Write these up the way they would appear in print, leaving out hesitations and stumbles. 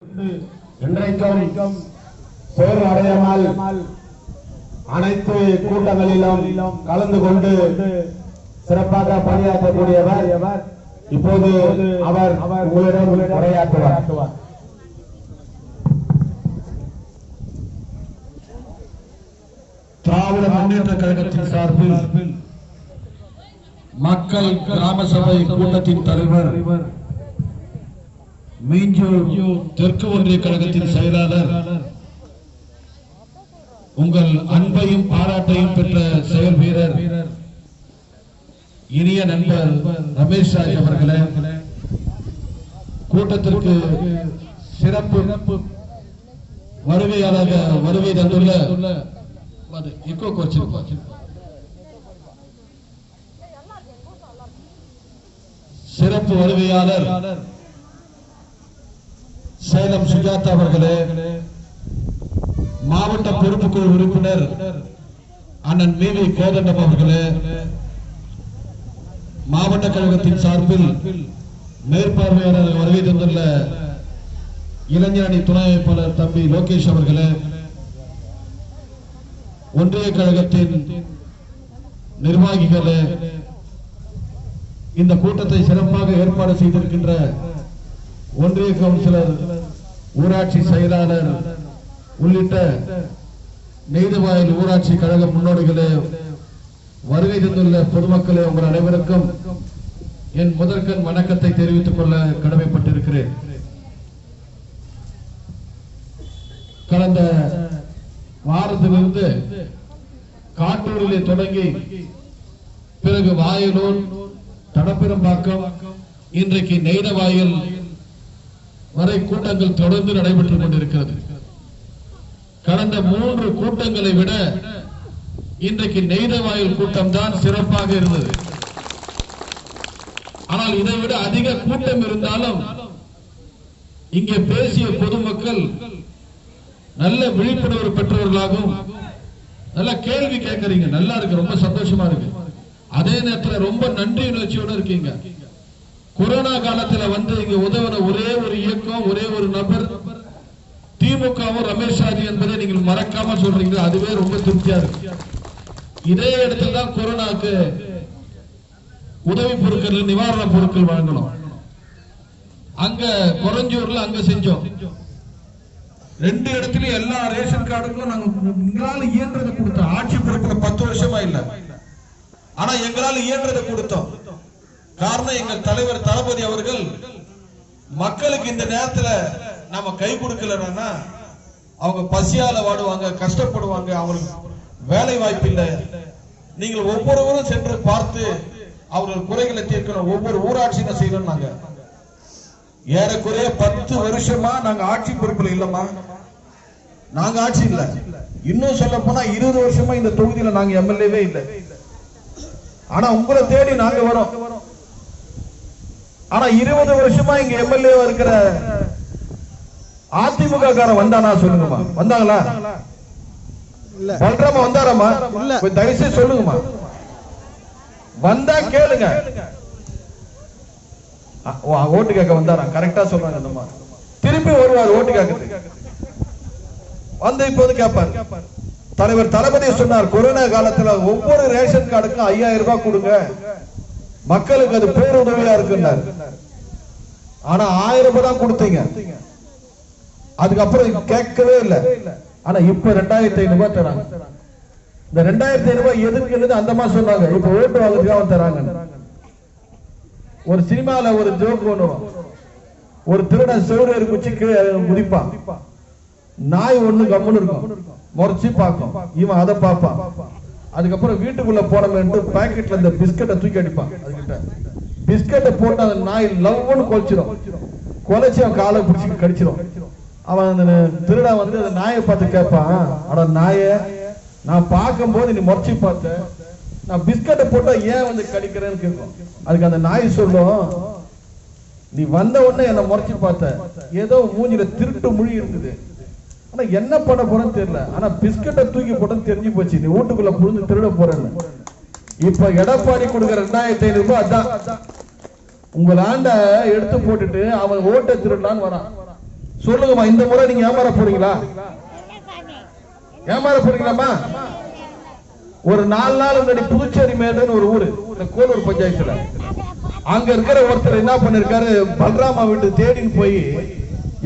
இன்றைக்கும் சோர்வு அடையாமல் அனைத்து கூட்டங்களிலும் கலந்து கொண்டு சிறப்பாக பணியாற்றக்கூடியவர். இப்போது அவர் உங்களிடம் உரையாற்றுவார். திராவிட முன்னேற்ற கழகத்தின் சார்பில் மக்கள் கிராம சபை கூட்டத்தின் தலைவர், மீஞ்சூர் தெற்கு ஒன்றிய கழகத்தின் செயலாளர், உங்கள் அன்பையும் பாராட்டையும் பெற்ற செயல் வீரர் இனிய நண்பர் ரமேஷ் ராஜ் அவர்களே, கூட்டத்திற்கு சிறப்பு வருகையாளராக வருகை தந்துள்ள சிறப்பு வருகையாளர் சேலம் சுஜாதா அவர்களே, மாவட்ட பொறுப்புக்குழு உறுப்பினர் அண்ணன் மீவி கோதண்டம் அவர்களே, மாவட்ட கழகத்தின் சார்பில் மேற்பார்வையாளர் வருகை தந்துள்ள இளைஞரணி துணை அமைப்பாளர் தம்பி லோகேஷ் அவர்களே, ஒன்றிய கழகத்தின் நிர்வாகிகளே, இந்த கூட்டத்தை சிறப்பாக ஏற்பாடு செய்திருக்கின்ற ஒன்றிய கவுன்சிலர், ஊராட்சி செயலாளர் உள்ளிட்ட நெய்தவாயில் ஊராட்சி கழக முன்னோடிகளே, வருகை தந்துள்ள பொதுமக்களே, உங்கள் அனைவருக்கும் என் முதற்கண் வணக்கத்தை தெரிவித்துக் கொள்ள கடமைப்பட்டிருக்கிறேன். கடந்த வாரத்திலிருந்து காட்டூரிலே தொடங்கி பிறகு வாயலூர், தடப்பிரம்பாக்கம், இன்றைக்கு நெய்தவாயில் வரை கூட்டங்கள் தொடர்ந்து நடைபெற்றுக் கொண்டிருக்கிறது. கடந்த 3 கூட்டங்களை விட இன்றைக்கு நெய்தவாயில் கூட்டம் தான் சிறப்பாக இருந்தது. ஆனால் இதை விட அதிக கூட்டம் இருந்தாலும் இங்கே பேசிய பொதுமக்கள் நல்ல விழிப்புணர்வு பெற்றவர்களாகவும் நல்ல கேள்வி கேட்கறீங்க, நல்லா இருக்கு, ரொம்ப சந்தோஷமா இருக்கு. அதே நேரத்தில் ரொம்ப நன்றி உணர்ச்சியோட இருக்கீங்க. கொரோனா காலத்தில் வந்து இங்க உதவின ஒரே ஒரு இயக்கம், ஒரே ஒரு நபர் திமுகவும் ரமேஷ் ராஜ் என்பதை நீங்கள் மறக்காம சொல்றீங்க, அதுவே ரொம்ப திருப்தியா இருக்கு. இதே இடத்துல தான் கொரோனாக்கு உதவி பொருட்கள், நிவாரண பொருட்கள் வழங்கணும். அங்க குறஞ்சூர்ல அங்க செஞ்சோம். 2 இடத்துலயும் எல்லா ரேஷன் கார்டுக்கும் நாங்க இயன்றதை கொடுத்தோம். ஆட்சி பொறுப்புல 10 வருஷமா இல்ல, ஆனா எங்களால் இயன்றதை கொடுத்தோம். காரணம், எங்கள் தலைவர் தளபதி அவர்கள் மக்களுக்கு இந்த நேரத்துல நம்ம கை கொடுக்கலன்னா அவங்க பசியால வாடுவாங்க, கஷ்டப்படுவாங்க, அவங்களுக்கு வேலை வாய்ப்பு இல்லை. நீங்கள் ஒவ்வொருவரும் சென்று பார்த்து அவர்கள் குறைகளை தீர்க்கணும். ஒவ்வொரு ஊராட்சியும் செய்யணும். நாங்க ஏறக்குறைய 10 வருஷமா நாங்க ஆட்சி பொறுப்புல இல்லமா, நாங்க ஆட்சி இல்ல. இன்னும் சொல்ல போனா 20 வருஷமா இந்த தொகுதியில நாங்க எம்எல்ஏவே இல்லை. ஆனா உங்களை தேடி நாங்க வரோம். ஆனா 20 வருஷமா இங்க எம்எல்ஏ இருக்கிற அதிமுக காரன் வந்தானா சொல்லுங்கம்மா? வந்தாங்களா? பல்ராமா வந்தாராமா? தயவுசெய்து சொல்லுங்கம்மா. வந்தா கேளுங்க. ஓட்டு கேட்க வந்தாரா? கரெக்டா சொல்றாங்க. அந்தம்மா திருப்பி வருவார் ஓட்டு கேட்க. வந்து இப்போது கேட்பார். தலைவர் தளபதி சொன்னார், கொரோனா காலத்துல ஒவ்வொரு ரேஷன் கார்டுக்கும் 5000 ரூபாய் கொடுங்க, மக்களுக்கு அது பேருதவியா இருக்குன்னார். ஆனா 1000 ரூபாய் தான் கொடுத்தீங்க. அதுக்கப்புறம் கேட்கவே இல்லை. ஆனா இப்ப 2500 ரூபாய் தராங்க. இந்த 2500 ரூபாய் எதுக்கு அந்த மாதிரி சொன்னாங்க. இப்ப ஓட்டு வாங்குறதுக்காக தராங்க. ஒரு சினிமால ஒரு ஜோக் பண்ணுவோம். ஒரு திருடன் செவ்வறு குச்சிக்கு முடிப்பான். நாய் ஒண்ணு கம்முன்னு இருக்கும், முறைச்சு பார்க்கும். இவன் அதை பார்ப்பான். அதுக்கப்புறம் வீட்டுக்குள்ள போனோம்னு பாக்கெட்ல இந்த பிஸ்கட்டை தூக்கி அடிப்பான். அதுகிட்ட பிஸ்கட்டை போட்டு அந்த நாய் லவ்னு கொலைச்சிடும். கொலைச்சி அவன் காலை பிடிச்சி கடிச்சிடும். அவன் அந்த திருடா வந்து அந்த நாயை பார்த்து கேட்பான், ஆனா நாயை நான் பார்க்கும் போது நீ முறைச்சி பார்த்த, நான் பிஸ்கட்டை போட்டா ஏன் வந்து கடிக்கிறேன்னு கேட்கும். அதுக்கு அந்த நாய் சொல்லும், நீ வந்த உடனே என்ன முறைச்சி பார்த்த, ஏதோ மூஞ்சில திருட்டு மொழி இருக்குது, ஆனா என்ன பண்ண போறேன்னு தெரியல, ஆனா பிஸ்கட்டை தூக்கி போட்டேன்னு தெரிஞ்சு போச்சு, நீ வீட்டுக்குள்ள புரிஞ்சு திருட போறேன்னு. இப்ப எடப்பாடி கொடுக்கிற 2500 ரூபாய் அதான். உங்கள் ஆண்ட எடுத்து போட்டுட்டு அவன் ஓட்டை திருடலான்னு வரான். சொல்லுங்கம்மா, இந்த முறை நீங்க ஏமாற போறீங்களா? ஏமாற போறீங்களாம்மா? ஒரு 4 நாள் முன்னாடி புதுச்சேரி மேடுன்னு ஒரு ஊரு, இந்த கோலூர் பஞ்சாயத்துல, அங்க இருக்கிற ஒருத்தர் என்ன பண்ணிருக்காரு, பல்ராமா வீட்டு தேடின்னு போய்,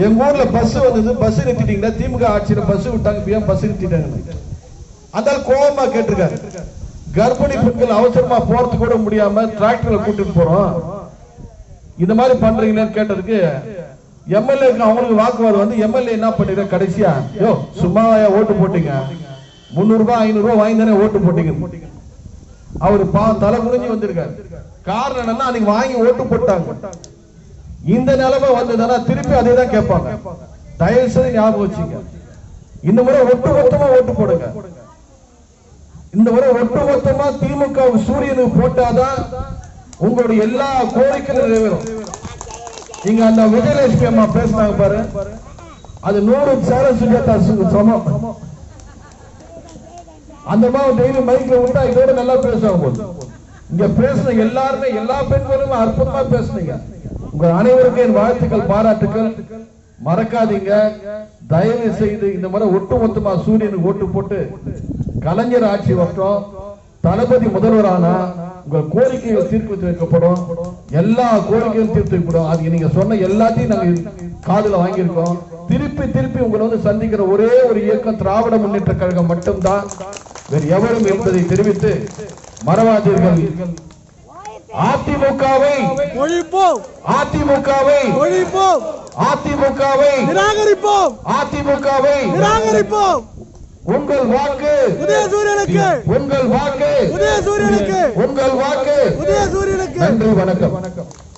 எங்க ஊர்ல பஸ் வந்தது, பஸ் நிறுத்திட்டீங்களா, திமுக ஆட்சியில பஸ் விட்டாங்க, ஏன் பஸ் நிறுத்திட்டாங்க? அந்த கோபமா கேட்டிருக்காரு. கர்ப்பிணி பெண்கள் அவசரமா போறது கூட முடியாம டிராக்டர்ல கூட்டிட்டு போறோம், இந்த மாதிரி பண்றீங்களேன்னு கேட்டதுக்கு எம்எல்ஏக்கு அவங்களுக்கு வாக்குவாதம் வந்து, எம்எல்ஏ என்ன பண்ணிருக்க கடைசியா, யோ சும்மா ஓட்டு போட்டீங்க, 300 ரூபாய் 500 ரூபாய் வாங்கி தானே ஓட்டு போட்டீங்க. அவரு தலை குனிஞ்சு வந்திருக்காரு. காரணம் என்னன்னா, அன்னைக்கு வாங்கி ஓட்டு போட்டாங்க. இந்த நிலைமை வந்ததுன்னா திருப்பி அதே தான் கேட்பாங்க. தயவு செய்து ஞாபகம் வச்சுங்க, இந்த முறை ஒட்டுமொத்தமா ஓட்டு போடுங்க. இந்த முறை ஒட்டுமொத்தமா திமுக சூரியனுக்கு போட்டாதான் உங்களுடைய எல்லா கோரிக்கைகளும் நிறைவேறும். இங்க அந்த விஜயலட்சுமி அம்மா பேசினாங்க பாரு, அது 100 சுஜாதா சமம். அந்த மாதிரி டெய்லி மைக்ல விட்டா இதோட நல்லா பேசுவாங்க. இங்க பேசுன எல்லாருமே, எல்லா பெண்களும் அற்புதமா பேசுனீங்க. உங்க அனைவருக்கும் என் வாழ்த்துக்கள், பாராட்டுக்கள். மறக்காதீங்க, தயவு செய்து இந்த முறை ஒட்டுமொத்தமா சூரியனுக்கு ஓட்டு போட்டு கலைஞர் ஆட்சி வரட்டும், தளபதி முதல்வரானா உங்கள் கோரிக்கைகள் தீர்த்து வைக்கப்படும், எல்லா கோரிக்கையும் தீர்த்து வைக்கப்படும். அது நீங்க சொன்ன எல்லாத்தையும் நாங்க காதுல வாங்கியிருக்கோம். திருப்பி திருப்பி உங்களை வந்து சந்திக்கிற ஒரே ஒரு இயக்கம் திராவிட முன்னேற்ற கழகம் மட்டும்தான், வேறு எவரும் என்பதை தெரிவித்து, மறவாதீர்கள், அதிமுகவை ஒழிப்போம், அதிமுகவை ஒழிப்போம், அதிமுகவை நிராகரிப்போம், அதிமுகவை நிராகரிப்போம். உங்கள் வாக்கு உதயசூரியனுக்கு, உங்கள் வாக்கு உதயசூரியனுக்கு, உங்கள் வாக்கு உதயசூரியனுக்கு. நன்றி, வணக்கம்.